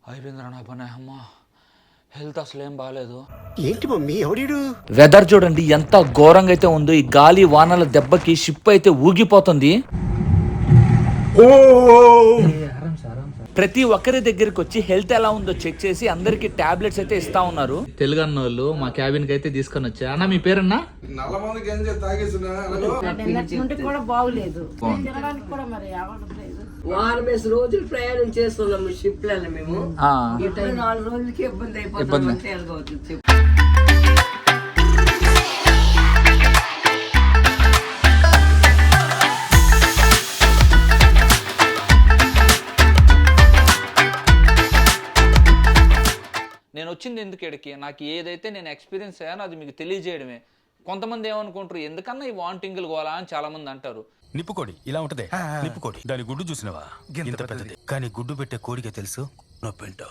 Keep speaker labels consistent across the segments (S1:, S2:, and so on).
S1: అయిపోయిందిరా నా పని. అమ్మా హెల్త్ అసలు ఏం బాగాలేదు.
S2: ఏంటి మమ్మీ ఎవడీడు?
S1: వెదర్ చూడండి ఎంత ఘోరంగా అయితే ఉందో. ఈ గాలి వానల దెబ్బకి షిప్ అయితే ఊగిపోతుంది. ప్రతి ఒక్కరి దగ్గరికి వచ్చి హెల్త్ ఎలా ఉందో చెక్ చేసి అందరికి టాబ్లెట్స్ అయితే ఇస్తా ఉన్నారు. తెలుగు అన్న వాళ్ళు మా క్యాబిన్ కి అయితే తీసుకొని వచ్చా. అన్న మీ పేరన్నా?
S3: రోజులు ప్రయాణం చేస్తున్నాము షిప్లలో మేము. 4 రోజులకి ఇబ్బంది అయిపోతుంది.
S1: నేను వచ్చింది ఎందుకు ఇక్కడికి, నాకు ఏదైతే నేను ఎక్స్పీరియన్స్ అయ్యానో అది మీకు తెలియజేయడమే. కొంతమంది ఏమనుకుంటారు, ఎందుకన్నా ఈ వాంటింగ్లు గోలా అని చాలా మంది అంటారు.
S4: నిప్పుకోడి ఇలా ఉంటది. నిప్పుకోడి దాని గుడ్డు చూసినవా? ఇంత పెద్దది, కానీ గుడ్డు పెట్టే కోడికే తెలుసు నొప్పింటో.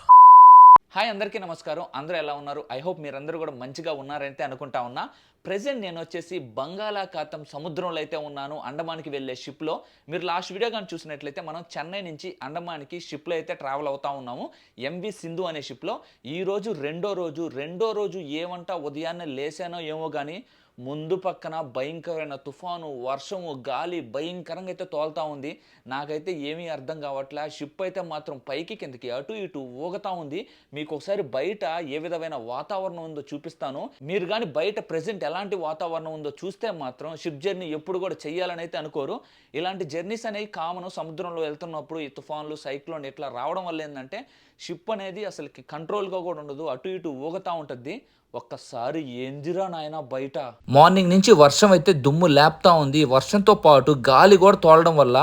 S1: హాయ్ అందరికీ నమస్కారం. అందరూ ఎలా ఉన్నారు? ఐ హోప్ మీరందరూ కూడా మంచిగా ఉన్నారైతే అనుకుంటా ఉన్నా. ప్రెజెంట్ నేను వచ్చేసి బంగాళాఖాతం సముద్రంలో అయితే ఉన్నాను, అండమాన్కి వెళ్ళే షిప్లో. మీరు లాస్ట్ వీడియో కానీ చూసినట్లయితే మనం చెన్నై నుంచి అండమాన్కి షిప్లో అయితే ట్రావెల్ అవుతా ఉన్నాము, ఎంవి సింధు అనే షిప్లో. ఈరోజు రెండో రోజు ఏమంటా ఉదయాన్నే లేసానో ఏమో కానీ ముందు పక్కన భయంకరమైన తుఫాను, వర్షము, గాలి భయంకరంగా అయితే తోలుతా ఉంది. నాకైతే ఏమీ అర్థం కావట్లే. షిప్ అయితే మాత్రం పైకి కిందకి అటు ఇటు ఊగుతా ఉంది. మీకు ఒకసారి బయట ఏ విధమైన వాతావరణం ఉందో చూపిస్తాను. మీరు కానీ బయట ప్రెజెంట్ ఎలాంటి వాతావరణం ఉందో చూస్తే మాత్రం షిప్ జర్నీ ఎప్పుడు కూడా చెయ్యాలని అయితే అనుకోరు. ఇలాంటి జర్నీస్ అనేవి కామన్. సముద్రంలో వెళ్తున్నప్పుడు ఈ తుఫాన్లు, సైక్లోన్ ఇట్లా రావడం వల్ల ఏంటంటే షిప్ అనేది అసలుకి కంట్రోల్గా కూడా ఉండదు, అటు ఇటు ఊగుతూ ఉంటుంది. ఒక్కసారి ఏందిరా నాయన బయట. మార్నింగ్ నుంచి వర్షం అయితే దుమ్ము లేపుతా ఉంది. వర్షంతో పాటు గాలి కూడా తోలడం వల్ల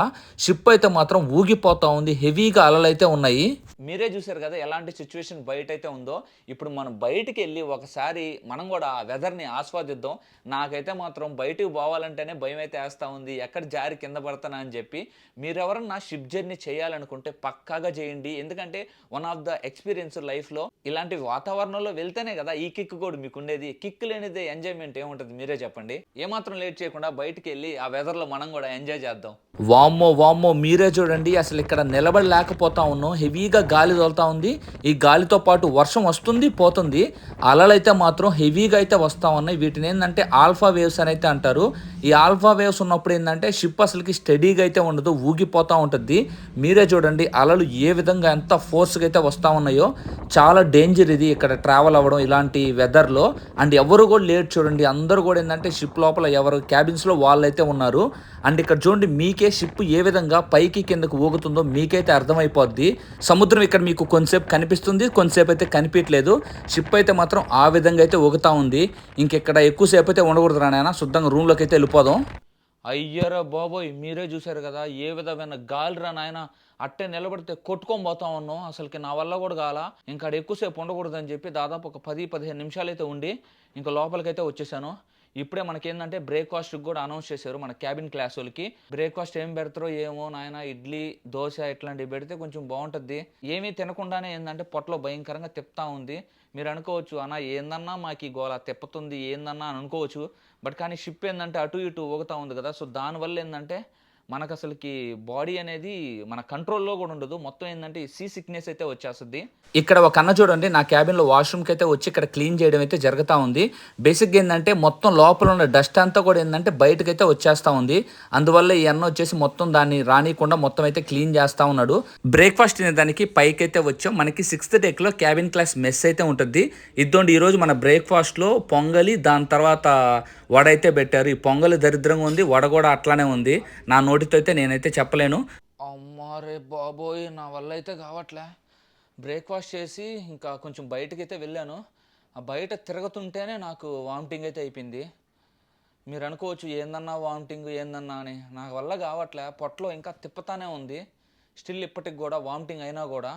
S1: షిప్ అయితే మాత్రం ఊగిపోతా ఉంది. హెవీగా అలలైతే ఉన్నాయి. మీరే చూసారు కదా ఎలాంటి సిచ్యువేషన్ బయట అయితే ఉందో. ఇప్పుడు మనం బయటికి వెళ్ళి ఒకసారి మనం కూడా ఆ వెదర్ని ఆస్వాదిద్దాం. నాకైతే మాత్రం బయటికి పోవాలంటేనే భయం అయితే వేస్తూ ఉంది, ఎక్కడ జారి కింద పడతానా అని చెప్పి. మీరెవరన్నా షిప్ జర్నీ చేయాలనుకుంటే పక్కాగా చేయండి. ఎందుకంటే వన్ ఆఫ్ ద ఎక్స్పీరియన్స్ లైఫ్లో ఇలాంటి వాతావరణంలో వెళ్తేనే కదా ఈ కిక్ కూడా మీకు ఉండేది. కిక్ లేనిదే ఎంజాయ్మెంట్ ఏముంటుంది మీరే చెప్పండి. ఏమాత్రం లేట్ చేయకుండా బయటికి వెళ్ళి ఆ వెదర్లో మనం కూడా ఎంజాయ్ చేద్దాం. వామ్మో మీరే చూడండి, అసలు ఇక్కడ నిలబడలేకపోతా ఉన్నాం. హెవీగా గాలి తోలుతా ఉంది. ఈ గాలితో పాటు వర్షం వస్తుంది పోతుంది. అలలైతే మాత్రం హెవీగా అయితే వస్తూ ఉన్నాయి. వీటిని ఏంటంటే ఆల్ఫా వేవ్స్ అని అయితే అంటారు. ఈ ఆల్ఫా వేవ్స్ ఉన్నప్పుడు ఏంటంటే షిప్ అసలుకి స్టడీగా అయితే ఉండదు, ఊగిపోతూ ఉంటుంది. మీరే చూడండి అలలు ఏ విధంగా ఎంత ఫోర్స్గా అయితే వస్తూ ఉన్నాయో. చాలా డేంజర్ ఇది ఇక్కడ ట్రావెల్ అవ్వడం ఇలాంటి వెదర్లో. అండ్ ఎవరు కూడా లేట్ చూడండి, అందరూ కూడా ఏంటంటే షిప్ లోపల ఎవరు క్యాబిన్స్లో వాళ్ళైతే ఉన్నారు. అండ్ ఇక్కడ చూడండి మీకే షిప్ ఏ విధంగా పైకి కిందకు ఊగుతుందో మీకైతే అర్థమైపోద్ది. సముద్రం ఇక్కడ మీకు కొంతసేపు కనిపిస్తుంది, కొంతసేపు అయితే కనిపించలేదు. షిప్ అయితే మాత్రం ఆ విధంగా అయితే ఊగుతూ ఉంది. ఇంకెక్కడ ఎక్కువసేపు అయితే ఉండకూడదు నాయన, శుద్ధంగా రూమ్లోకి అయితే వెళ్ళిపోదాం. అయ్యరా బాబోయ్, మీరే చూసారు కదా ఏ విధమైన గాలిరా నాయన. అట్టే నిలబడితే కొట్టుకొని పోతా ఉన్నాం. అసలుకి నా వల్ల కూడా కాల. ఇంకా ఎక్కువసేపు ఉండకూడదని చెప్పి దాదాపు ఒక 10-15 నిమిషాలు అయితే ఉండి ఇంకా లోపలికైతే వచ్చేసాను. ఇప్పుడే మనకేందంటే బ్రేక్ఫాస్ట్కి కూడా అనౌన్స్ చేశారు మన క్యాబిన్ క్లాస్ వాళ్ళకి. బ్రేక్ఫాస్ట్ ఏం పెడతారో ఏమో నాయన, ఇడ్లీ, దోశ ఇట్లాంటివి పెడితే కొంచెం బాగుంటుంది. ఏమీ తినకుండానే ఏంటంటే పొట్టలో భయంకరంగా తిప్పుతా ఉంది. మీరు అనుకోవచ్చు అన్న ఏందన్నా మాకు ఈ గోళ తిప్పుతుంది ఏందన్నా అని అనుకోవచ్చు. బట్ కానీ షిప్ ఏంటంటే అటు ఇటు ఊగుతూ ఉంది కదా. సో దానివల్ల ఏంటంటే మనకు అసలుకి బాడీ అనేది మన కంట్రోల్లో కూడా ఉండదు. మొత్తం ఏంటంటే సీ సిక్నెస్ అయితే వచ్చేస్తుంది. ఇక్కడ ఒక అన్న చూడండి నా క్యాబిన్లో వాష్రూమ్కి అయితే వచ్చి ఇక్కడ క్లీన్ చేయడం అయితే జరుగుతూ ఉంది. బేసిక్గా ఏంటంటే మొత్తం లోపల ఉన్న డస్ట్ అంతా కూడా ఏంటంటే బయటకైతే వచ్చేస్తూ ఉంది. అందువల్ల ఈ అన్న వచ్చేసి మొత్తం దాన్ని రానియకుండా మొత్తం అయితే క్లీన్ చేస్తూ ఉన్నాడు. బ్రేక్ఫాస్ట్ తినేదానికి పైకి అయితే వచ్చాం. మనకి 6th డెక్లో క్యాబిన్ క్లాస్ మెస్ అయితే ఉంటుంది. ఇద్దండి ఈరోజు మన బ్రేక్ఫాస్ట్లో పొంగలి, దాని తర్వాత వడ అయితే పెట్టారు. ఈ పొంగలి దరిద్రంగా ఉంది, వడ కూడా అట్లానే ఉంది. నా నోటితో అయితే నేనైతే చెప్పలేను. అమ్మారే బాబోయ్, నా వల్ల అయితే కావట్లే. బ్రేక్ఫాస్ట్ చేసి ఇంకా కొంచెం బయటకైతే వెళ్ళాను. ఆ బయట తిరుగుతుంటేనే నాకు వామిటింగ్ అయితే అయిపోయింది. మీరు అనుకోవచ్చు ఏందన్నా వామిటింగ్ ఏందన్నా అని. నా వల్ల కావట్లే, పొట్టలో ఇంకా తిప్పుతానే ఉంది. స్టిల్ ఇప్పటికి కూడా వామిటింగ్ అయినా కూడా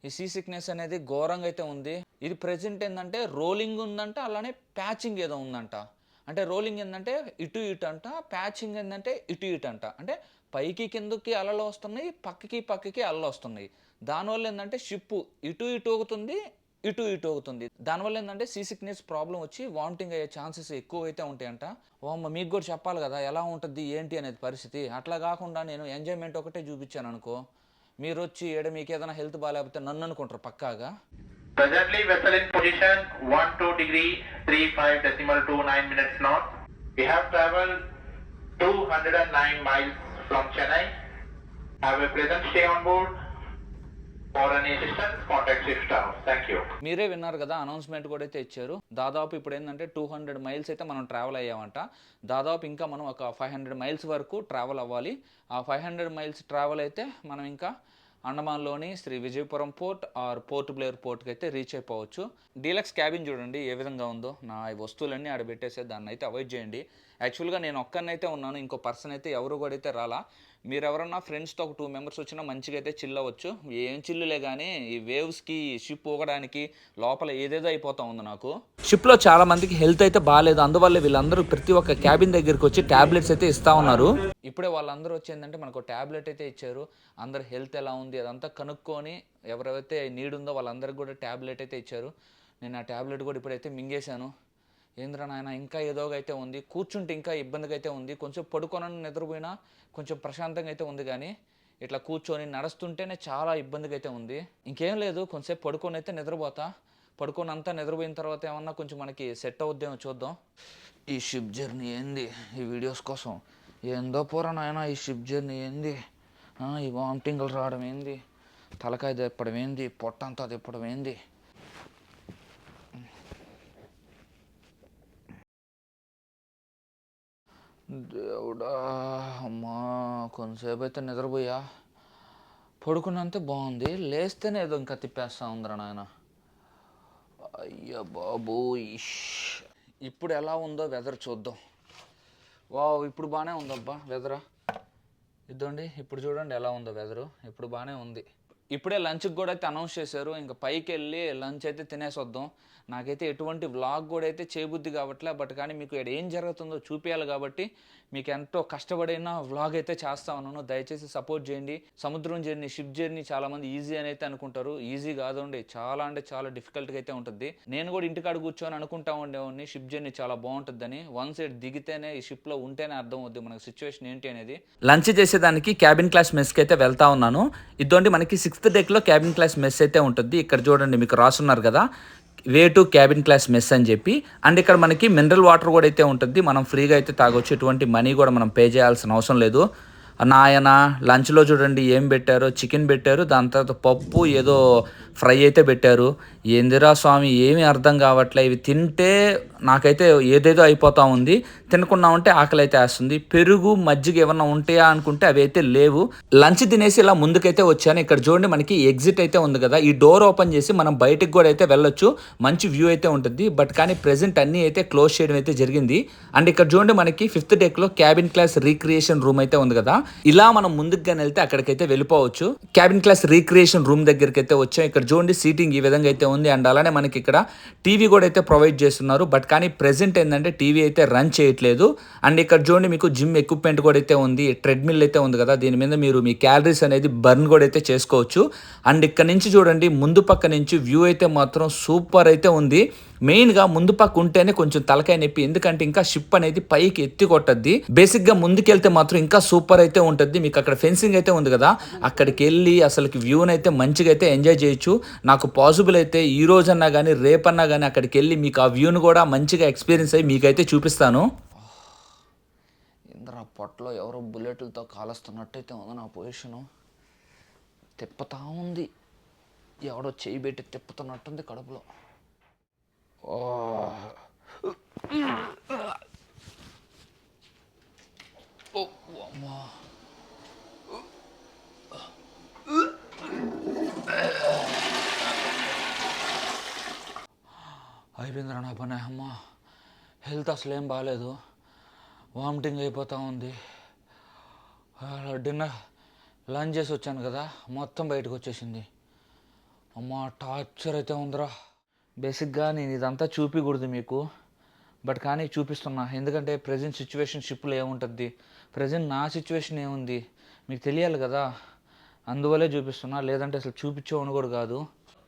S1: ఈ సీ సిక్నెస్ అనేది ఘోరంగా అయితే ఉంది. ఇది ప్రెజెంట్ ఏంటంటే రోలింగ్ ఉందంట, అలానే ప్యాచింగ్ ఏదో ఉందంట. అంటే రోలింగ్ ఏంటంటే ఇటు ఇటు అంట, ప్యాచింగ్ ఏంటంటే ఇటు ఇటు అంట. అంటే పైకి కిందకి అలలు వస్తున్నాయి, పక్కకి అలలు వస్తున్నాయి. దానివల్ల ఏంటంటే షిప్ ఇటు ఇటు ఊగుతుంది, ఇటు ఇటు అవుతుంది. దానివల్ల ఏంటంటే సీ సిక్నెస్ ప్రాబ్లం వచ్చి వామిటింగ్ అయ్యే ఛాన్సెస్ ఎక్కువ అయితే ఉంటాయంట. ఓమ్మ మీకు కూడా చెప్పాలి కదా ఎలా ఉంటుంది ఏంటి అనేది పరిస్థితి. అట్లా కాకుండా నేను ఎంజాయ్మెంట్ ఒకటే చూపించాను అనుకో, మీరు వచ్చి ఏడ మీకు ఏదైనా హెల్త్ బాగాలేకపోతే నన్ను అనుకుంటారు పక్కాగా.
S2: Presently vessel in position 12 degree 35.29 minutes north. We have traveled 209 miles from Chennai. Have a pleasant stay on board. For any assistance, contact ship staff. Thank you.
S1: మీరే విన్నారు కదా, అనౌన్స్మెంట్ కూడా అయితే ఇచ్చారు. దాదాపు ఇప్పుడు ఏంటంటే 200 మైల్స్ అయితే మనం ట్రావెల్ అయ్యామంట. దాదాపు ఇంకా మనం ఒక 500 మైల్స్ వరకు ట్రావెల్ అవ్వాలి. ఆ 500 మైల్స్ ట్రావెల్ అయితే మనం ఇంకా అండమాన్లోని శ్రీ విజయపురం పోర్ట్ ఆర్ పోర్ట్ బ్లేర్ పోర్ట్కి అయితే రీచ్ అయిపోవచ్చు. డీలక్స్ క్యాబిన్ చూడండి ఏ విధంగా ఉందో. నా ఈ వస్తువులన్నీ ఆడ పెట్టేసే, దాన్ని అయితే అవాయిడ్ చేయండి. యాక్చువల్గా నేను ఒక్కరినైతే ఉన్నాను, ఇంకో పర్సన్ అయితే ఎవరు కూడా అయితే రాలా. మీరు ఎవరన్నా ఫ్రెండ్స్తో ఒక 2 మెంబర్స్ వచ్చినా మంచిగా అయితే చిల్ అవ్వచ్చు. ఏం చిల్లులే కానీ ఈ వేవ్స్కి షిప్ ఊగడానికి లోపల ఏదేదో అయిపోతా ఉంది నాకు. షిప్లో చాలా మందికి హెల్త్ అయితే బాగాలేదు, అందువల్ల వీళ్ళందరూ ప్రతి ఒక్క క్యాబిన్ దగ్గరికి వచ్చి ట్యాబ్లెట్స్ అయితే ఇస్తూ ఉన్నారు. ఇప్పుడే వాళ్ళందరూ వచ్చేందంటే మనకు ట్యాబ్లెట్ అయితే ఇచ్చారు. అందరు హెల్త్ ఎలా ఉంది అదంతా కనుక్కొని ఎవరైతే నీడ్ ఉందో వాళ్ళందరికీ కూడా ట్యాబ్లెట్ అయితే ఇచ్చారు. నేను ఆ ట్యాబ్లెట్ కూడా ఇప్పుడైతే మింగేశాను. ఏంద్రా నాయన ఇంకా ఏదోగా అయితే ఉంది, కూర్చుంటే ఇంకా ఇబ్బందిగా అయితే ఉంది. కొంచెం పడుకొని నిద్రపోయినా కొంచెం ప్రశాంతంగా అయితే ఉంది, కానీ ఇట్లా కూర్చొని నడుస్తుంటేనే చాలా ఇబ్బందిగా అయితే ఉంది. ఇంకేం లేదు, కొంచెంసేపు పడుకొని అయితే నిద్రపోతా. పడుకొని అంతా నిద్రపోయిన తర్వాత ఏమన్నా కొంచెం మనకి సెట్ అవుద్దేమో చూద్దాం. ఈ షిప్ జర్నీ ఏంది, ఈ వీడియోస్ కోసం ఏందో పోరా నాయన. ఈ షిప్ జర్నీ ఏంది, ఈ వామిటింగ్లు రావడం ఏంది, తలకాయ తిప్పడం ఏంది, పొట్టంతా తిప్పడం ఏంది. దేవుడా అమ్మా, కొంతసేపు అయితే నిద్రపోయా. పడుకున్నంతే బాగుంది, లేస్తేనే ఏదో ఇంకా తిప్పేస్తా ఉందిరా నాయన. అయ్యా బాబు, ఇప్పుడు ఎలా ఉందో వెదర్ చూద్దాం. వావ్, ఇప్పుడు బాగానే ఉందబ్బా వెదరా. ఇద్దండి ఇప్పుడు చూడండి ఎలా ఉందో వెదరు. ఇప్పుడు బాగానే ఉంది. ఇప్పుడే లంచ్కి కూడా అయితే అనౌన్స్ చేశారు. ఇంకా పైకి వెళ్ళి లంచ్ అయితే తినేసి వద్దాం. నాకైతే ఎటువంటి వ్లాగ్ కూడా అయితే చేయబుద్ధి కావట్లే, బట్ కానీ మీకు ఇక్కడ ఏం జరుగుతుందో చూపించాలి కాబట్టి మీకు ఎంతో కష్టపడిన వ్లాగ్ అయితే చేస్తా ఉన్నాను. దయచేసి సపోర్ట్ చేయండి. సముద్రం జర్నీ, షిప్ జర్నీ చాలామంది ఈజీ అని అయితే అనుకుంటారు. ఈజీ కాదండి, చాలా అంటే చాలా డిఫికల్ట్గా అయితే ఉంటుంది. నేను కూడా ఇంటికాడ కూర్చొని అనుకుంటా ఉండేవాడిని షిప్ జర్నీ చాలా బాగుంటుందని. వన్ సైడ్ దిగితేనే ఈ షిప్లో ఉంటేనే అర్థం అవుద్ది మనకు సిచ్యువేషన్ ఏంటి అనేది. లంచ్ చేసేదానికి క్యాబిన్ క్లాస్ మెస్కి అయితే వెళ్తా ఉన్నాను. ఇదోండి మనకి 6th డెక్లో క్యాబిన్ క్లాస్ మెస్ అయితే ఉంటుంది. ఇక్కడ చూడండి మీకు రాసున్నారు కదా, way to cabin class mess అని చెప్పి. అండ్ ఇక్కడ మనకి మినరల్ వాటర్ కూడా అయితే ఉంటుంది, మనం ఫ్రీగా అయితే తాగొచ్చు. ఎటువంటి మనీ కూడా మనం పే చేయాల్సిన అవసరం లేదు. నాయన లంచ్లో చూడండి ఏం పెట్టారో, చికెన్ పెట్టారు, దాని తర్వాత పప్పు ఏదో ఫ్రై అయితే పెట్టారు. ఏందిరా స్వామి ఏమీ అర్థం కావట్లే. ఇవి తింటే నాకైతే ఏదేదో అయిపోతూ ఉంది, తినకున్నామంటే ఆకలి అయితే వేస్తుంది. పెరుగు మజ్జిగ ఏమన్నా ఉంటాయా అనుకుంటే అవి అయితే లేవు. లంచ్ తినేసి ఇలా ముందుకైతే వచ్చాను. ఇక్కడ చూడండి మనకి ఎగ్జిట్ అయితే ఉంది కదా, ఈ డోర్ ఓపెన్ చేసి మనం బయటికి కూడా అయితే వెళ్ళొచ్చు. మంచి వ్యూ అయితే ఉంటుంది, బట్ కానీ ప్రెజెంట్ అన్నీ అయితే క్లోజ్ చేయడం అయితే జరిగింది. అండ్ ఇక్కడ చూడండి మనకి 5th డెక్లో క్యాబిన్ క్లాస్ రీక్రియేషన్ రూమ్ అయితే ఉంది కదా, ఇలా మనం ముందుకు వెళ్తే అక్కడికైతే వెళ్ళిపోవచ్చు. క్యాబిన్ క్లాస్ రీక్రియేషన్ రూమ్ దగ్గరికి అయితే వచ్చాం. ఇక్కడ చూడండి సీటింగ్ ఈ విధంగా అయితే ఉంది. అండ్ అలానే మనకి ఇక్కడ టీవీ కూడా అయితే ప్రొవైడ్ చేస్తున్నారు, బట్ కానీ ప్రెజెంట్ ఏంటంటే టీవీ అయితే రన్ చేయట్లేదు. అండ్ ఇక్కడ చూడండి మీకు జిమ్ ఎక్విప్మెంట్ కూడా అయితే ఉంది, ట్రెడ్మిల్ అయితే ఉంది కదా, దీని మీద మీరు మీ క్యాలరీస్ అనేది బర్న్ కూడా అయితే చేసుకోవచ్చు. అండ్ ఇక్కడ నుంచి చూడండి ముందు పక్క నుంచి వ్యూ అయితే మాత్రం సూపర్ అయితే ఉంది. మెయిన్గా ముందు పక్క ఉంటేనే కొంచెం తలకాయ నొప్పి, ఎందుకంటే ఇంకా షిప్ అనేది పైకి ఎత్తి కొట్టద్ది. బేసిక్గా ముందుకెళ్తే మాత్రం ఇంకా సూపర్ అయితే ఉంటుంది. మీకు అక్కడ ఫెన్సింగ్ అయితే ఉంది కదా, అక్కడికి వెళ్ళి అసలుకి వ్యూని అయితే మంచిగా అయితే ఎంజాయ్ చేయొచ్చు. నాకు పాసిబుల్ అయితే ఈ రోజన్నా కానీ రేపన్నా కానీ అక్కడికి వెళ్ళి మీకు ఆ వ్యూని కూడా మంచిగా ఎక్స్పీరియన్స్ అయ్యి మీకైతే చూపిస్తాను. ఇంద్ర పొట్టలో ఎవరో బుల్లెట్లతో కాలుస్తున్నట్టయితే ఉంది నా పొజిషను. తిప్పుతా ఉంది, ఎవడో చేయి పెట్టి తిప్పుతున్నట్టుంది కడుపులో. అయిపోయిందిరా నా పని. అమ్మ హెల్త్ అసలు ఏం బాగాలేదు, వామిటింగ్ అయిపోతూ ఉంది. డిన్నర్ లంచ్ చేసి వచ్చాను కదా, మొత్తం బయటకు వచ్చేసింది. అమ్మ టార్చర్ అయితే ఉందిరా. బేసిక్గా నేను ఇదంతా చూపించకూడదు మీకు, బట్ కానీ చూపిస్తున్నా. ఎందుకంటే ప్రజెంట్ సిచ్యువేషన్ షిప్లో ఏముంటుంది, ప్రజెంట్ నా సిచ్యువేషన్ ఏముంది మీకు తెలియాలి కదా, అందువల్లే చూపిస్తున్నా. లేదంటే అసలు చూపించేవాడిని కూడా కాదు.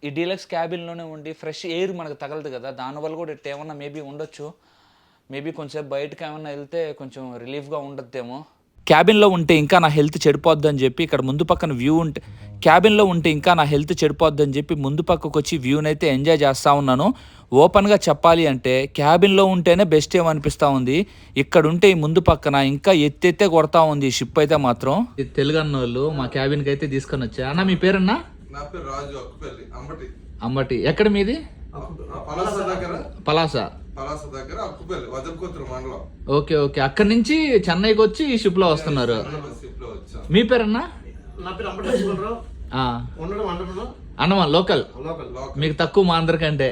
S1: ఈ డీలక్స్ క్యాబిన్లోనే ఉండి ఫ్రెష్ ఎయిర్ మనకు తగలదు కదా, దానివల్ల కూడా ఇట్లా ఏమన్నా మేబీ ఉండొచ్చు. మేబీ కొంచెం బయటకు ఏమన్నా వెళ్తే కొంచెం రిలీఫ్గా ఉండొద్దేమో. క్యాబిన్లో ఉంటే ఇంకా నా హెల్త్ చెడిపోద్దు అని చెప్పి ఇక్కడ ముందు పక్కన వ్యూ ఉంటే క్యాబిన్లో ఉంటే ఇంకా నా హెల్త్ చెడిపోద్దు అని చెప్పి ముందు పక్కకు వచ్చి వ్యూని అయితే ఎంజాయ్ చేస్తూ ఉన్నాను. ఓపెన్గా చెప్పాలి అంటే క్యాబిన్లో ఉంటేనే బెస్ట్ ఏమనిపిస్తూ ఉంది. ఇక్కడ ఉంటే ఈ ముందు పక్కన ఇంకా ఎత్తెత్తే కొడతా ఉంది ఈ షిప్ అయితే మాత్రం. తెలుగు అన్న వాళ్ళు మా క్యాబిన్కి అయితే తీసుకొని వచ్చా. అన్న మీ పేరన్నా?
S5: నా పేరు రాజు, అక్కుపల్లి, అంబటి.
S1: అంబటి ఎక్కడ మీది?
S5: పలాస దగ్గర.
S1: పలాస
S5: దగ్గర అక్కుపల్లి, వదలకొత్తూరు మండలం.
S1: ఓకే ఓకే, అక్కడ నుంచి చెన్నైకి వచ్చి ఈ షిప్ లో వస్తున్నారు.
S5: షిప్ లో వచ్చాం.
S1: మీ పేరన్నా?
S6: నా పేరు అంబటి లక్ష్మణరావు. ఉండడం అండమను.
S1: అన్నమా లోకల్. మీకు తక్కువ మా అందరికంటే.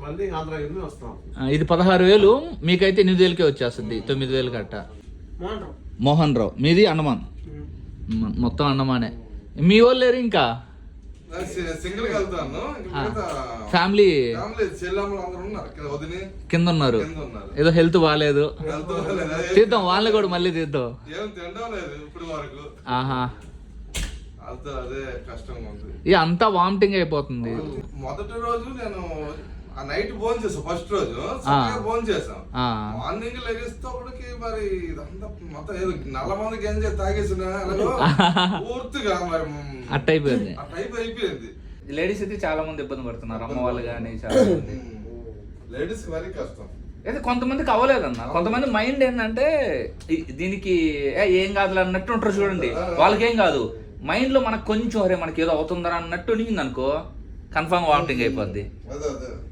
S6: మళ్ళీ ఆంధ్ర వస్తాం.
S1: ఇది 16,000, మీకైతే 8,000కే వచ్చేస్తుంది. 9,000 కట్ట. మోహన్ రావు మీది అండమాన్. మొత్తం అండమానే. మీ వాళ్ళు లేరు ఇంకా?
S5: సింగిల్ గా వెళ్తాను.
S1: ఫ్యామిలీ
S5: చెల్లెమ్మలు అందరూ ఉన్నారు, వదిలి
S1: కింద ఉన్నారు. ఏదో హెల్త్ బాగాలేదు, తీద్దాం వాళ్ళని కూడా మళ్ళీ తీద్దాం.
S5: ఏం తినడం లేదు ఇప్పుడు వరకు.
S1: ఆహా,
S5: అదే కష్టంగా ఉంది.
S1: ఇక అంతా వామిటింగ్ అయిపోతుంది.
S5: మొదటి రోజు నేను ఆ నైట్ భోజనం చేసాం. ఫస్ట్ రోజు భోజనం చేసాం. మార్నింగ్ లెగిస్తేప్పటికి మరి ఇదంతా మొత్తం ఏదో 4 మంది గంజ తాగేసిన పూర్తిగా మరి
S1: అట్ట అయిపోయింది.
S5: ఆ టైప్ అయిపోయింది.
S1: లేడీస్ అయితే చాలా మంది ఇబ్బంది పడుతున్నారు, అమ్మ వాళ్ళు కానీ చాలా మంది.
S5: లేడీస్ మరీ కష్టం.
S1: అయితే కొంతమందికి అవ్వలేదన్న. కొంతమంది మైండ్ ఏంటంటే దీనికి ఏం కాదు అన్నట్టు ఉంటారు చూడండి, వాళ్ళకేం కాదు. మైండ్ లో మనకు కొంచెం అరే మనకి ఏదో అవుతుందా అన్నట్టు ఉనిగింది అనుకో, కన్ఫర్మ్ వామిటింగ్ అయిపోద్ది.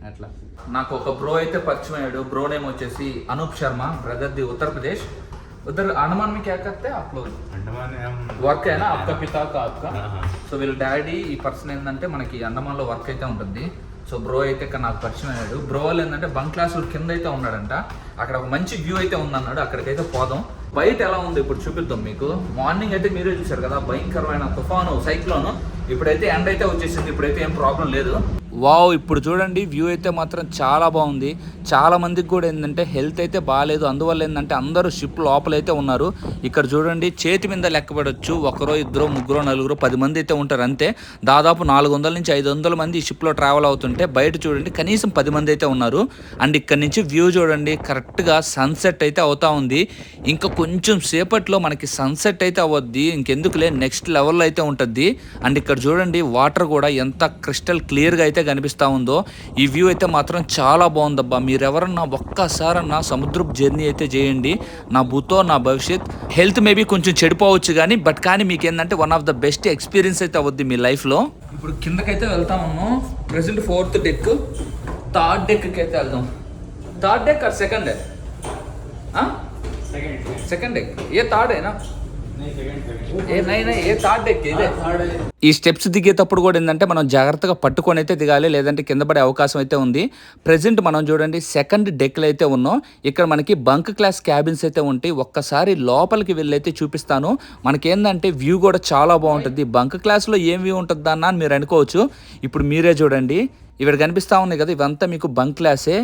S1: అట్లా నాకు ఒక బ్రో అయితే పరిచయం అయ్యాడు. బ్రో నేమ్ వచ్చేసి అనూప్ శర్మ, బ్రదర్ ది उत्तर उधर अंडमान में क्या करते हैं आप लोग?
S4: अंडमान हम
S1: వర్క్ అయినా आपका पिता का आपका. సో వీళ్ళ డాడీ ఈ పర్సన్ ఏంటంటే మనకి అండమాన్లో వర్క్ అయితే ఉంటుంది. సో బ్రో అయితే ఇక్కడ నాకు పరిచయం అయ్యాడు. బ్రో వాళ్ళు ఏంటంటే బంక్ క్లాసుల కింద అయితే ఉన్నాడంట. అక్కడ ఒక మంచి వ్యూ అయితే ఉందన్నాడు, అక్కడికైతే పోదాం. బయట ఎలా ఉంది ఇప్పుడు చూపిద్దాం మీకు. మార్నింగ్ అయితే మీరే చూసారు కదా, భయంకరమైన తుఫాను, సైక్లోను. ఇప్పుడైతే ఎండ అయితే వచ్చేసింది, ఇప్పుడైతే ఏం ప్రాబ్లం లేదు. వావ్, ఇప్పుడు చూడండి వ్యూ అయితే మాత్రం చాలా బాగుంది. చాలా మందికి కూడా ఏంటంటే హెల్త్ అయితే బాగాలేదు, అందువల్ల ఏంటంటే అందరూ షిప్ లోపలైతే ఉన్నారు. ఇక్కడ చూడండి చేతి మీద లెక్కబడొచ్చు, ఒకరో ఇద్దరు ముగ్గురు నలుగురు 10 మంది అయితే ఉంటారు అంతే. దాదాపు 400 నుంచి 500 మంది ఈ షిప్లో ట్రావెల్ అవుతుంటే బయట చూడండి కనీసం 10 మంది అయితే ఉన్నారు. అండ్ ఇక్కడ నుంచి వ్యూ చూడండి, కరెక్ట్గా సన్సెట్ అయితే అవుతా ఉంది. ఇంకా కొంచెం సేపట్లో మనకి సన్సెట్ అయితే అవ్వద్ది, ఇంకెందుకులే నెక్స్ట్ లెవెల్లో అయితే ఉంటుంది. అండ్ ఇక్కడ చూడండి వాటర్ కూడా ఎంత క్రిస్టల్ క్లియర్గా అయితే కనిపిస్తూ ఉందో. ఈ వ్యూ అయితే మాత్రం చాలా బాగుందబ్బా. మీరెవరన్నా ఒక్కసారన్నా సముద్రపు జర్నీ అయితే చేయండి. నా భూతో నా భవిష్యత్. హెల్త్ మేబీ కొంచెం చెడిపోవచ్చు కానీ మీకు ఏంటంటే one of the best experience అయితే అవుద్ది మీ లైఫ్లో. ఇప్పుడు కిందకైతే వెళ్తాము. ప్రెసెంట్ 4th డెక్, 3rd డెక్కి అయితే వెళ్దాం. 3rd deck or second deck? Second deck. ఏ థర్డ్ అయినా ఏ థర్డ్ డెక్ ఇదే. ఈ స్టెప్స్ దిగేటప్పుడు కూడా ఏంటంటే మనం జాగ్రత్తగా పట్టుకొని అయితే దిగాలి, లేదంటే కింద పడే అవకాశం అయితే ఉంది. ప్రెజెంట్ మనం చూడండి 2nd డెక్లో అయితే ఉన్నాం. ఇక్కడ మనకి బంక్ క్లాస్ క్యాబిన్స్ అయితే ఉంటాయి. ఒక్కసారి లోపలికి వెళ్ళి అయితే చూపిస్తాను. మనకేందంటే వ్యూ కూడా చాలా బాగుంటుంది. బంక్ క్లాస్లో ఏం వ్యూ ఉంటుంది అన్న అని మీరు అనుకోవచ్చు. ఇప్పుడు మీరే చూడండి, ఇక్కడ కనిపిస్తూ ఉన్నాయి కదా, ఇవంతా మీకు బంక్ క్లాసే.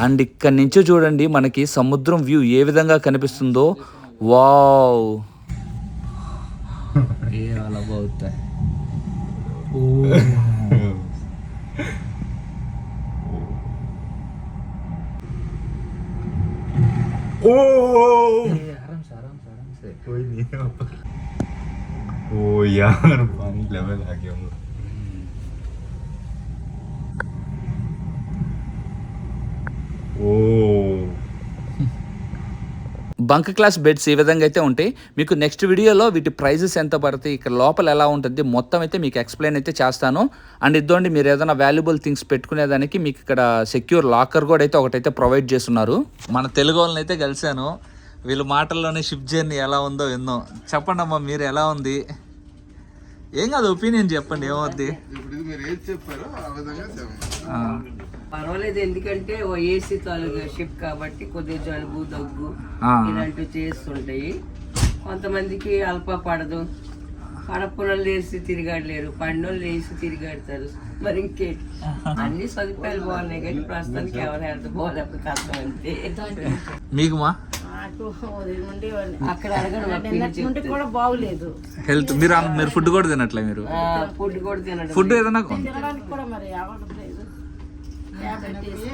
S1: అండ్ ఇక్కడ నుంచి చూడండి మనకి సముద్రం వ్యూ ఏ విధంగా కనిపిస్తుందో. వావ్, ఏ అలా బాగుతాయి.
S4: कोई नहीं है। ओ यार पानी लेवल आ गया। ओ బంక్ క్లాస్ బెడ్స్ ఈ విధంగా అయితే ఉంటాయి. మీకు నెక్స్ట్ వీడియోలో వీటి ప్రైజెస్ ఎంత పడతాయి, ఇక్కడ లోపల ఎలా ఉంటుంది మొత్తం అయితే మీకు ఎక్స్ప్లెయిన్ అయితే చేస్తాను. అండ్ ఇద్దండి మీరు ఏదైనా వాల్యుబుల్ థింగ్స్ పెట్టుకునేదానికి మీకు ఇక్కడ సెక్యూర్ లాకర్ కూడా అయితే ఒకటైతే ప్రొవైడ్ చేస్తున్నారు. మన తెలుగు వాళ్ళని అయితే కలిశాను. వీళ్ళ మాటల్లోనే షిప్ జర్నీ ఎలా ఉందో విందాం. చెప్పండి అమ్మా, మీరు ఎలా ఉంది? ఏం కాదు, ఒపీనియన్ చెప్పండి, ఏమవుద్ది?
S3: పర్వాలేదు, ఎందుకంటే ఓ ఏసీ తాలూకా షిప్ కాబట్టి కొద్దిగా జలుబు దగ్గు ఇలాంటివి చేస్తుంటాయి. కొంతమందికి అల్ప పడదు, పడపునలు వేసి తిరిగాడలేరు, పండులు వేసి తిరిగాడతారు. మరి ఇంకేంటి, అన్ని సదుపాయాలు బాగున్నాయి కానీ ప్రస్తుతానికి ఎవరు హెల్త్ బాగాలేప్పుడు కష్టం అంతే.
S1: మీకు మా
S7: నాకు ఉదయం నుండి
S3: అక్కడ అడగడం
S7: నిన్నటి నుండి కూడా బాగులేదు.
S4: హెల్త్ మీరు ఫుడ్ కూడా తినట్లే మీరు?
S3: ఫుడ్ కూడా తినడం
S4: ఫుడ్ ఏదైనా
S7: తినడానికి కూడా మరి అవ్వట్లేదు. టాబ్లెట్ వేసి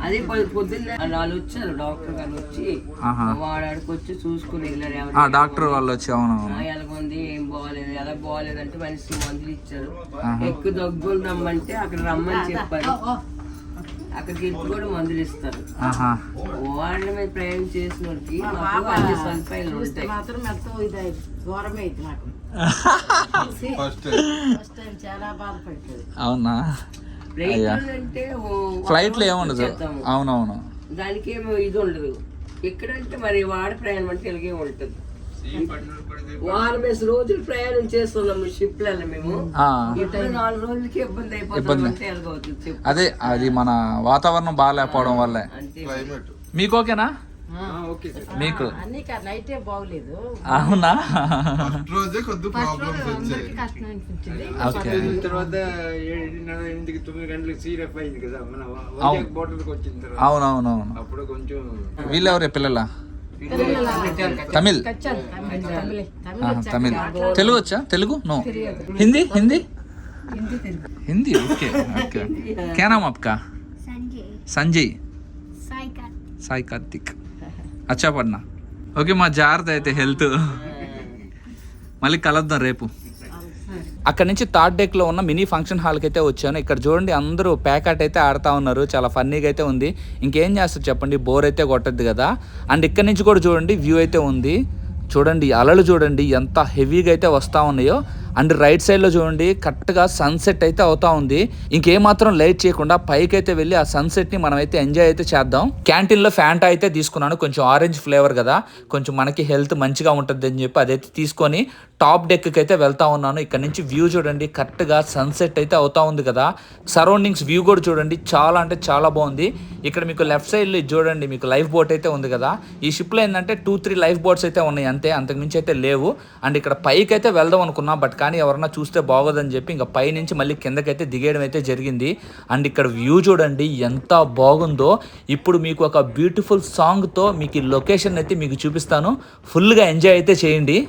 S3: అది పొద్దున్న వాళ్ళు వచ్చారు, డాక్టర్ గారు వచ్చి వాడికి వచ్చి చూసుకుని వెళ్ళారు.
S4: డాక్టర్ వాళ్ళు వచ్చి అవునవును
S3: ఎలాగొంది, ఏం బాగాలేదు, ఎలా బాగాలేదంటే మనిషి మందులు ఇచ్చారు. ఎక్కువ దగ్గు రమ్మంటే అక్కడ రమ్మని చెప్పారు. అక్కడికి వెళ్ళి కూడా మందులు ఇస్తారు. వాళ్ళ మీద ప్రయాణం చేసిన వాళ్ళకి మాకు అన్ని సదుపాయాలు ఉంటాయి.
S7: మాత్రం ఎంతో ఇది ఘోరమే ఇది నాకు.
S5: ఫస్ట్
S7: టైం చాలా బాధపడుతుంది.
S4: అవునా?
S3: అంటే
S4: ఫ్లైట్ లో ఏముండదు. అవునవును,
S3: దానికి ఏమో ఇది ఉండదు. ఎక్కడంటే మరి వాడ ప్రయాణం అంటే ఇలాగే ఉంటుంది. వారం రోజులు ప్రయాణం చేస్తున్నాము షిప్లలో మేము. ఇప్పుడు 4 రోజులకి ఇబ్బంది అయిపోతుంది.
S4: అదే అది మన వాతావరణం బాగాలేకపోవడం వల్లే.
S5: క్లైమేట్
S4: మీకు ఓకేనా? మీకు
S7: అన్ని నైటే బాగలేదు.
S4: అవునా?
S5: ఫస్ట్ రోజే కొద్ది ప్రాబ్లమ్స్ వచ్చాయి.
S7: కష్టం అనిపించింది.
S4: ఓకే.
S6: తర్వాత 7:30, 8, 9 గంటలకు సీరప్ అయింది కదా మన వైజాగ్ బోర్డర్కి వచ్చిన తర్వాత.
S4: అవునవునవును.
S6: అప్పుడు కొంచెం
S4: వీళ్ళెవరే పిల్లల? తమిళ్. తమిళ్. తెలుగు వచ్చా? Telugu no. Hindi Hindi Hindi okay okay. क्या नाम आपका? संजय. साई कार्तिक. अच्छा पढ़ना. ఓకే మా జాగ్రత్త అయితే హెల్త్. మళ్ళీ కలుద్దాం రేపు. అక్కడ నుంచి థర్డ్ డెక్ లో ఉన్న మినీ ఫంక్షన్ హాల్కి అయితే వచ్చాను. ఇక్కడ చూడండి అందరూ ప్యాకాట్ అయితే ఆడుతూ ఉన్నారు. చాలా ఫన్నీగా అయితే ఉంది. ఇంకేం చేస్తారు చెప్పండి, బోర్ అయితే కొట్టద్దు కదా. అండ్ ఇక్కడ నుంచి కూడా చూడండి వ్యూ అయితే ఉంది. చూడండి అలలు చూడండి ఎంత హెవీగా అయితే వస్తూ ఉన్నాయో. అండ్ రైట్ సైడ్లో చూడండి కరెక్ట్గా సన్సెట్ అయితే అవుతా ఉంది. ఇంకేమాత్రం లైట్ చేయకుండా పైకి అయితే వెళ్ళి ఆ సన్సెట్ని మనం అయితే ఎంజాయ్ అయితే చేద్దాం. క్యాంటీన్లో ఫ్యాంటా అయితే తీసుకున్నాను, కొంచెం ఆరెంజ్ ఫ్లేవర్ కదా, కొంచెం మనకి హెల్త్ మంచిగా ఉంటుంది అని చెప్పి అదైతే తీసుకొని టాప్ డెక్కి అయితే వెళ్తా ఉన్నాను. ఇక్కడ నుంచి వ్యూ చూడండి కరెక్ట్గా సన్సెట్ అయితే అవుతా ఉంది కదా. సరౌండింగ్స్ వ్యూ కూడా చూడండి చాలా అంటే చాలా బాగుంది. ఇక్కడ మీకు లెఫ్ట్ సైడ్లో చూడండి మీకు లైఫ్ బోట్ అయితే ఉంది కదా. ఈ షిప్లో ఏంటంటే 2-3 లైఫ్ బోట్స్ అయితే ఉన్నాయి అంతే, అంతకుమించి అయితే లేవు. అండ్ ఇక్కడ పైకి అయితే వెళ్దాం అనుకున్నా, బట్ కానీ ఎవరన్నా చూస్తే బాగోదని చెప్పి ఇంకా పై నుంచి మళ్ళీ కిందకైతే దిగేయడం అయితే జరిగింది. అండ్ ఇక్కడ వ్యూ చూడండి ఎంత బాగుందో. ఇప్పుడు మీకు ఒక బ్యూటిఫుల్ సాంగ్తో మీకు ఈ లొకేషన్ అయితే మీకు చూపిస్తాను. ఫుల్గా ఎంజాయ్ అయితే చేయండి.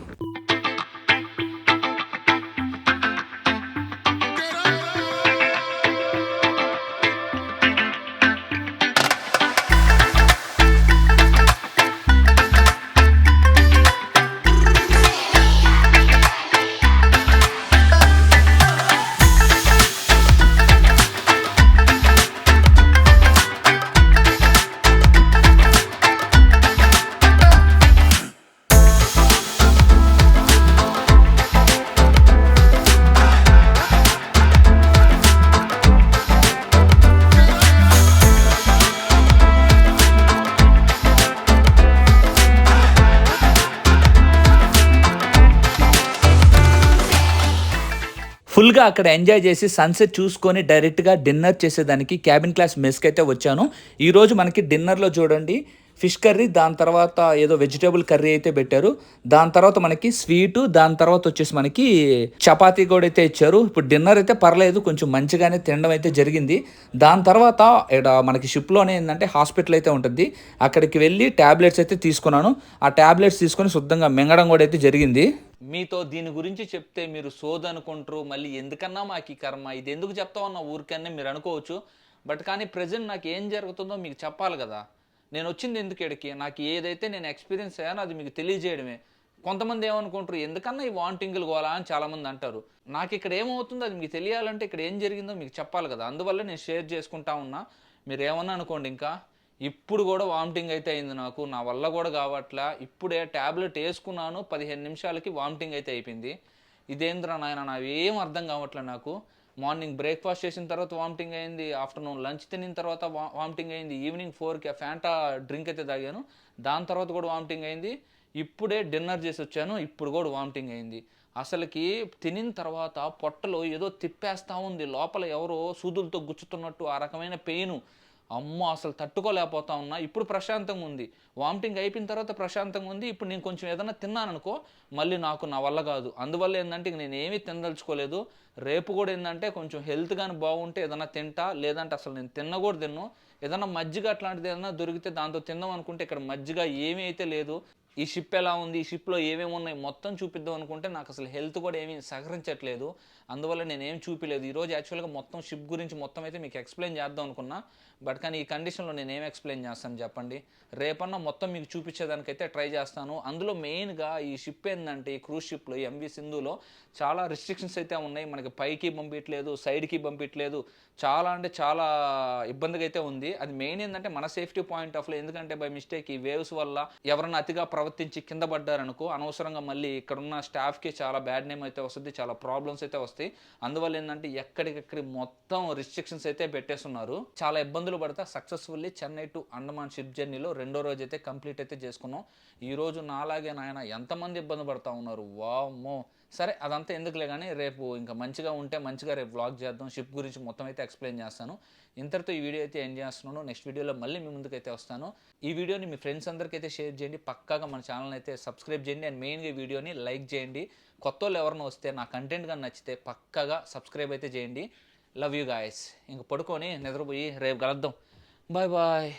S4: ఫుల్గా అక్కడ ఎంజాయ్ చేసి సన్సెట్ చూసుకొని డైరెక్ట్గా డిన్నర్ చేసేదానికి క్యాబిన్ క్లాస్ మెస్కి అయితే వచ్చాను. ఈరోజు మనకి డిన్నర్లో చూడండి ఫిష్ కర్రీ, దాని తర్వాత ఏదో వెజిటేబుల్ కర్రీ అయితే పెట్టారు. దాని తర్వాత మనకి స్వీటు, దాని తర్వాత వచ్చేసి మనకి చపాతీ కూడా అయితే ఇచ్చారు. ఇప్పుడు డిన్నర్ అయితే పర్లేదు, కొంచెం మంచిగానే తినడం అయితే జరిగింది. దాని తర్వాత ఇక్కడ మనకి షిప్లోనే ఏంటంటే హాస్పిటల్ అయితే ఉంటుంది, అక్కడికి వెళ్ళి ట్యాబ్లెట్స్ అయితే తీసుకున్నాను. ఆ ట్యాబ్లెట్స్ తీసుకొని శుద్ధంగా మింగడం కూడా అయితే జరిగింది.
S1: మీతో దీని గురించి చెప్తే మీరు సోదనుకుంటారు, మళ్ళీ ఎందుకన్నా మాకు ఈ కర్మ, ఇది ఎందుకు చెప్తా ఉన్నా ఊరికన్నా మీరు అనుకోవచ్చు. బట్ కానీ ప్రజెంట్ నాకు ఏం జరుగుతుందో మీకు చెప్పాలి కదా. నేను వచ్చింది ఎందుకు ఇక్కడికి, నాకు ఏదైతే నేను ఎక్స్పీరియన్స్ అయ్యానో అది మీకు తెలియజేయడమే. కొంతమంది ఏమనుకుంటారు ఎందుకన్నా ఈ వాంటింగ్లు గోలా అని చాలామంది అంటారు. నాకు ఇక్కడ ఏమవుతుందో అది మీకు తెలియాలంటే ఇక్కడ ఏం జరిగిందో మీకు చెప్పాలి కదా. అందువల్ల నేను షేర్ చేసుకుంటా ఉన్నా. మీరు ఏమన్నా అనుకోండి. ఇంకా ఇప్పుడు కూడా వామిటింగ్ అయితే అయింది నాకు, నా వల్ల కూడా కావట్లా. ఇప్పుడే ట్యాబ్లెట్ వేసుకున్నాను, 15 నిమిషాలకి వామిటింగ్ అయితే అయిపోయింది. ఇదేంద్రా నాయన, నాకు ఏం అర్థం కావట్లే. నాకు మార్నింగ్ బ్రేక్ఫాస్ట్ చేసిన తర్వాత వామిటింగ్ అయింది, ఆఫ్టర్నూన్ లంచ్ తినిన తర్వాత వామిటింగ్ అయింది, ఈవినింగ్ 4కి ఫ్యాంటా డ్రింక్ అయితే తాగాను, దాని తర్వాత కూడా వామిటింగ్ అయింది. ఇప్పుడే డిన్నర్ చేసి వచ్చాను, ఇప్పుడు కూడా వామిటింగ్ అయింది. అసలుకి తినిన తర్వాత పొట్టలో ఏదో తిప్పేస్తూ ఉంది, లోపల ఎవరో సూదులతో గుచ్చుతున్నట్టు ఆ రకమైన పెయిన్. అమ్మో అసలు తట్టుకోలేకపోతా ఉన్నా. ఇప్పుడు ప్రశాంతంగా ఉంది, వామిటింగ్ అయిపోయిన తర్వాత ప్రశాంతంగా ఉంది. ఇప్పుడు నేను కొంచెం ఏదైనా తిన్నాను అనుకో మళ్ళీ నా వల్ల కాదు. అందువల్ల ఏంటంటే నేను ఏమీ తినదలుచుకోలేదు. రేపు కూడా ఏంటంటే కొంచెం హెల్త్ కానీ బాగుంటే ఏదైనా తింటా, లేదంటే అసలు నేను తిన్న కూడా తిన్ను. ఏదన్నా మజ్జిగ అట్లాంటిది ఏదన్నా దొరికితే దాంతో తిందాం అనుకుంటే ఇక్కడ మజ్జిగ ఏమీ అయితే లేదు. ఈ షిప్ ఎలా ఉంది, ఈ షిప్లో ఏమేమి ఉన్నాయి మొత్తం చూపిద్దాం అనుకుంటే నాకు అసలు హెల్త్ కూడా ఏమీ సహకరించట్లేదు. అందువల్ల నేనేం చూపించలేదు. ఈరోజు యాక్చువల్గా మొత్తం షిప్ గురించి మొత్తం అయితే మీకు ఎక్స్ప్లెయిన్ చేద్దాం అనుకున్నా. బట్ కానీ ఈ కండిషన్లో నేనేం ఎక్స్ప్లెయిన్ చేస్తాను చెప్పండి. రేపన్నా మొత్తం మీకు చూపించేదానికైతే ట్రై చేస్తాను. అందులో మెయిన్గా ఈ షిప్ ఏంటంటే ఈ క్రూజ్ షిప్లో ఎంవి సింధులో చాలా రిస్ట్రిక్షన్స్ అయితే ఉన్నాయి. మనకి పైకి పంపించలేదు, సైడ్కి పంపించలేదు. చాలా అంటే చాలా ఇబ్బందిగా అయితే ఉంది. అది మెయిన్ ఏంటంటే మన సేఫ్టీ పాయింట్ ఆఫ్ వ్యూ. ఎందుకంటే బై మిస్టేక్ ఈ వేవ్స్ వల్ల ఎవరన్నా అతిగా ప్రవర్తించి కింద పడ్డారనుకో అనవసరంగా మళ్ళీ ఇక్కడున్న స్టాఫ్కి చాలా బ్యాడ్ నేమ్ అయితే వస్తుంది, చాలా ప్రాబ్లమ్స్ అయితే వస్తాయి. అందువల్ల ఏంటంటే ఎక్కడికెక్కడి మొత్తం రిస్ట్రిక్షన్స్ అయితే పెట్టేస్తున్నారు. చాలా ఇబ్బందులు పడతా successfully Chennai to Andaman ship జర్నీలో 2వ రోజు అయితే కంప్లీట్ అయితే చేసుకున్నాం. ఈరోజు నాలాగే నాయన ఎంతమంది ఇబ్బంది పడతా ఉన్నారు, వామ్మో. సరే అదంతా ఎందుకులే కానీ రేపు ఇంకా మంచిగా ఉంటే మంచిగా రేపు వ్లాగ్ చేద్దాం. షిప్ గురించి మొత్తం అయితే ఎక్స్ప్లెయిన్ చేస్తాను. ఇంతటితో ఈ వీడియో అయితే ఎండ్ చేస్తున్నాను. నెక్స్ట్ వీడియోలో మళ్ళీ మీ ముందుకైతే వస్తాను. ఈ వీడియోని మీ ఫ్రెండ్స్ అందరికైతే షేర్ చేయండి. పక్కాగా మన ఛానల్ అయితే సబ్స్క్రైబ్ చేయండి. అండ్ మెయిన్గా ఈ వీడియోని లైక్ చేయండి. కొత్త వాళ్ళు ఎవరైనా వస్తే నా కంటెంట్ కానీ నచ్చితే పక్కాగా సబ్స్క్రైబ్ అయితే చేయండి. Love you guys. ఇంక పడుకొని నిద్రపోయి రేపు కలుద్దాం. Bye bye.